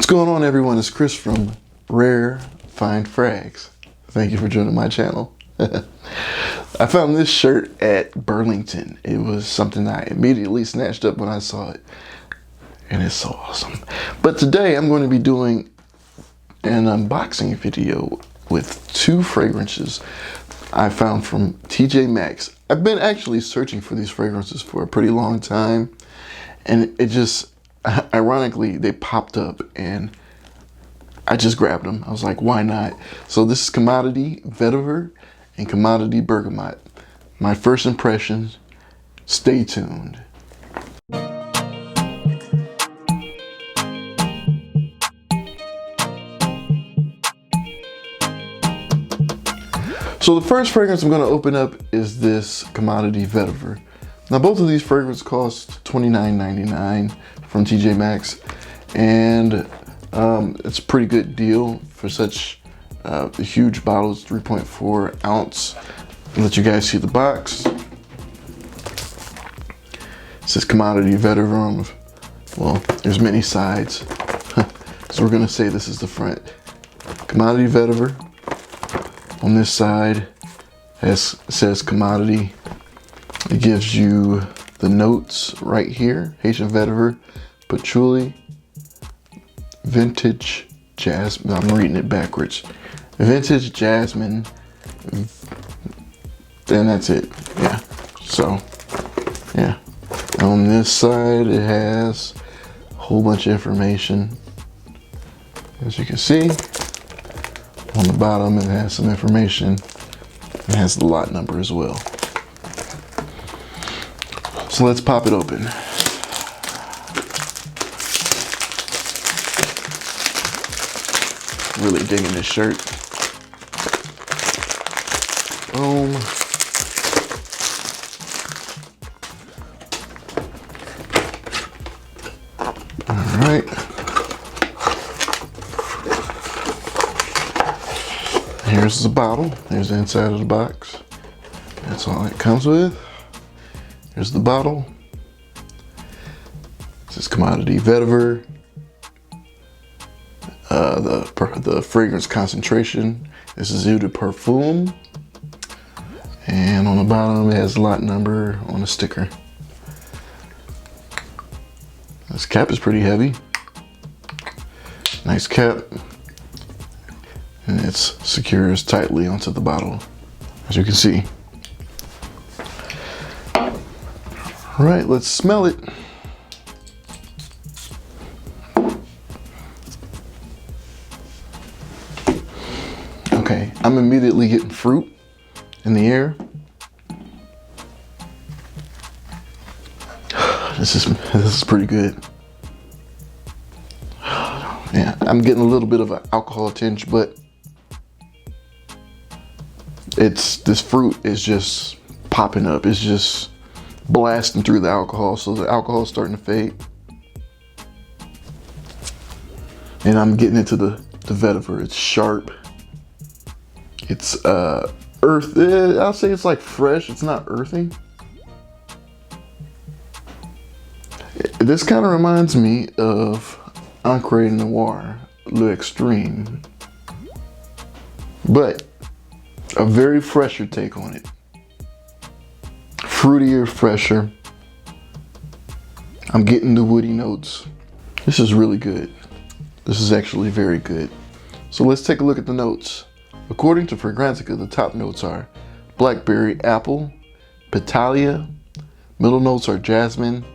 What's going on, everyone? It's Chris from Rare Fine Frags. Thank you for joining my channel. I found this shirt at Burlington. It was something I immediately snatched up when I saw it, and it's so awesome. But today I'm going to be doing an unboxing video with two fragrances I found from TJ Maxx. I've been actually searching for these fragrances for a pretty long time, and it just ironically they popped up and I just grabbed them. I was like, why not? So this is Commodity Vetiver and Commodity Bergamot. My first impressions. Stay tuned. So the first fragrance I'm going to open up is this Commodity Vetiver. Now both of these fragrances cost $29.99 from TJ Maxx, and it's a pretty good deal for such a huge bottle. It's 3.4 ounce. I'll let you guys see the box. It says Commodity Vetiver. Well, there's many sides, so we're gonna say this is the front. Commodity Vetiver. On this side says Commodity. It gives you the notes right here. Haitian Vetiver, Patchouli, Vintage Jasmine. I'm reading it backwards. Vintage Jasmine. And that's it. Yeah. So, yeah. On this side, it has a whole bunch of information. As you can see, on the bottom, it has some information. It has the lot number as well. So let's pop it open. Really digging this shirt. Boom. All right. Here's the bottle. Here's the inside of the box. That's all it comes with. Here's the bottle. This is Commodity Vetiver. The fragrance concentration. This is Eau de Parfum. And on the bottom, it has lot number on the sticker. This cap is pretty heavy. Nice cap. And it secures tightly onto the bottle, as you can see. All right, let's smell it. Okay, I'm immediately getting fruit in the air. This is pretty good. Yeah, I'm getting a little bit of an alcohol tinge, but this fruit is just popping up. It's just blasting through the alcohol, so the alcohol is starting to fade. And I'm getting into the vetiver. It's sharp. It's earth. I'll say it's like fresh. It's not earthy. This kind of reminds me of Ancre Noir, Le Extreme, but a very fresher take on it. Fruitier, fresher. I'm getting the woody notes. This is really good. This is actually very good. So let's take a look at the notes. According to Fragrantica, the top notes are blackberry, apple, petalia. Middle notes are jasmine,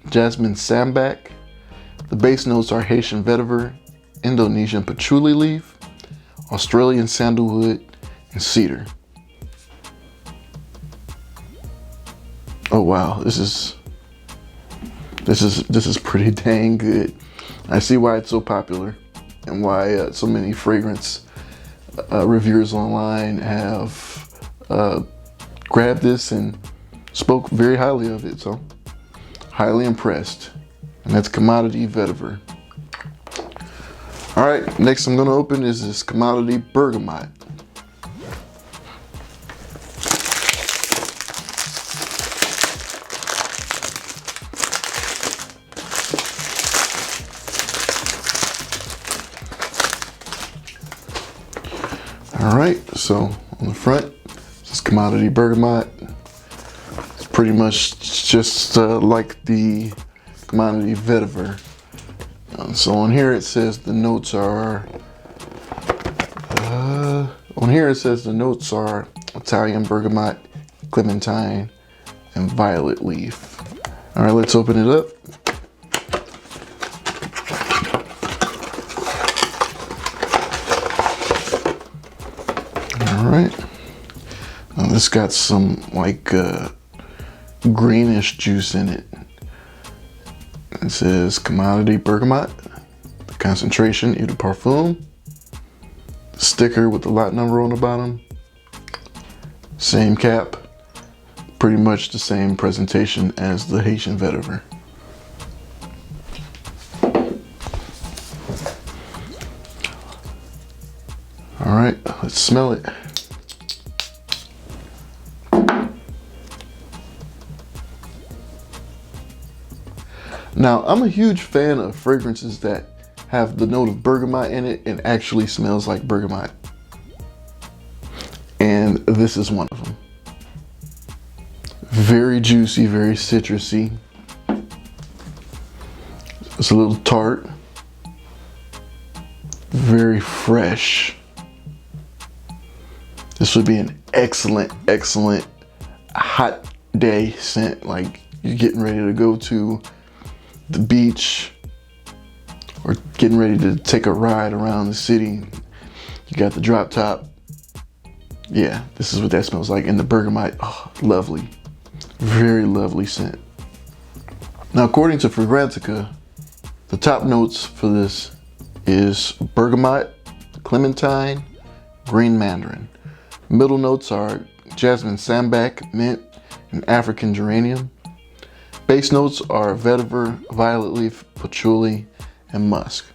jasmine sambac. The base notes are Haitian vetiver, Indonesian patchouli leaf, Australian sandalwood, and cedar. Oh wow, this is pretty dang good. I see why it's so popular and why so many fragrance reviewers online have grabbed this and spoke very highly of it. So highly impressed. And that's Commodity Vetiver. All right, next I'm gonna open is this Commodity Bergamot. All right, so on the front, this commodity bergamot. It's pretty much just like the commodity vetiver. So on here it says the notes are, Italian bergamot, clementine, and violet leaf. All right, let's open it up. All right, now this got some like greenish juice in it. It says commodity bergamot, concentration eau de parfum, sticker with the lot number on the bottom, same cap, pretty much the same presentation as the Haitian vetiver. All right, let's smell it. Now, I'm a huge fan of fragrances that have the note of bergamot in it and actually smells like bergamot. And this is one of them. Very juicy, very citrusy. It's a little tart. Very fresh. This would be an excellent, excellent hot day scent. Like you're getting ready to go to the beach or getting ready to take a ride around the city. You got the drop top. Yeah, this is what that smells like. And the bergamot, oh, lovely. Very lovely scent. Now, according to Fragrantica, the top notes for this is bergamot, clementine, green mandarin. Middle notes are jasmine sambac, mint, and African geranium. Base notes are vetiver, violet leaf, patchouli, and musk.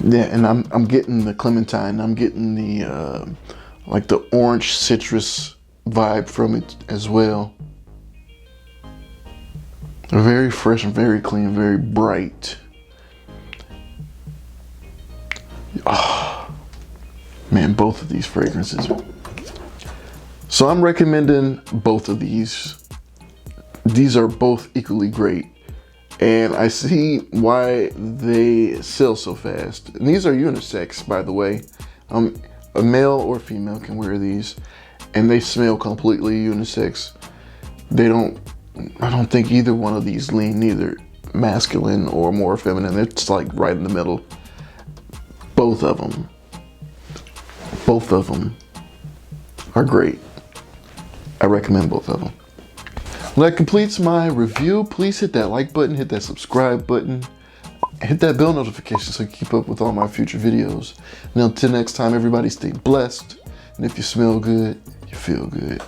Yeah, and I'm getting the clementine. I'm getting the like the orange citrus vibe from it as well. Very fresh and very clean, very bright. Oh, man, both of these fragrances. So I'm recommending both of these. These are both equally great. And I see why they sell so fast. And these are unisex, by the way. A male or female can wear these. And they smell completely unisex. I don't think either one of these lean either masculine or more feminine. It's like right in the middle. Both of them are great. I recommend both of them. Well, that completes my review. Please hit that like button, hit that subscribe button, hit that bell notification so you keep up with all my future videos. And until next time, everybody stay blessed. And if you smell good, you feel good.